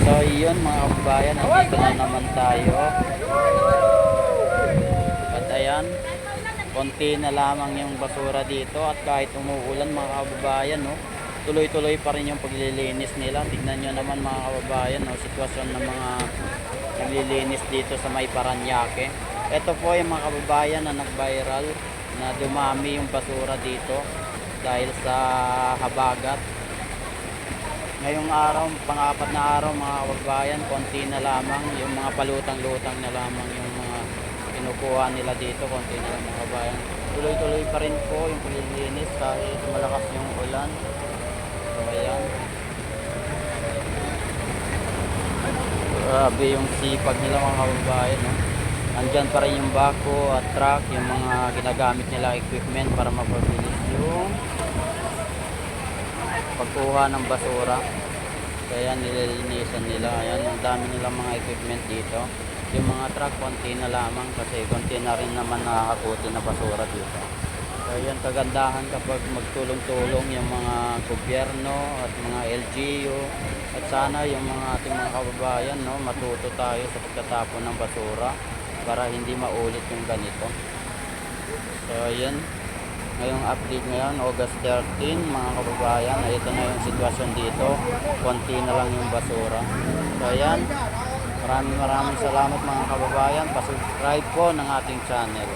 So yun mga kababayan, nandito na naman tayo. At ayan, konti na lamang yung basura dito. At kahit umuulan mga kababayan, no, tuloy-tuloy pa rin yung paglilinis nila. Tignan nyo naman mga kababayan, no, sitwasyon ng mga naglilinis dito sa may Paranaque. Ito po yung mga kababayan na nag-viral na dumami yung basura dito dahil sa habagat. Ngayong araw, pang-apat na araw mga kababayan, konti na lamang yung mga palutang-lutang na lamang yung mga kinukuha nila dito, konti na lang mga kababayan. Tuloy-tuloy pa rin po yung paglilinis kahit malakas yung ulan. So ayan, grabe yung sipag nila mga kababayan, no? Andyan pa rin yung bako at truck, yung mga ginagamit nila equipment para mapabilis yung pagkuha ng basura. Kaya nililinisan nila. Ayan, ang dami nilang mga equipment dito. Yung mga truck, konti na lamang kasi konti na rin naman nakakakuti na basura dito. So ayan, kagandahan kapag magtulong-tulong yung mga gobyerno at mga LGU. At sana yung mga ating mga kababayan, no, matuto tayo sa pagtatapon ng basura para hindi maulit yung ganito. So ayan, ngayong update ngayon, August 13 mga kababayan, ay ito na yung sitwasyon dito. Konti na lang yung basura. So ayan, maraming salamat mga kababayan. Pasubscribe po ng ating channel.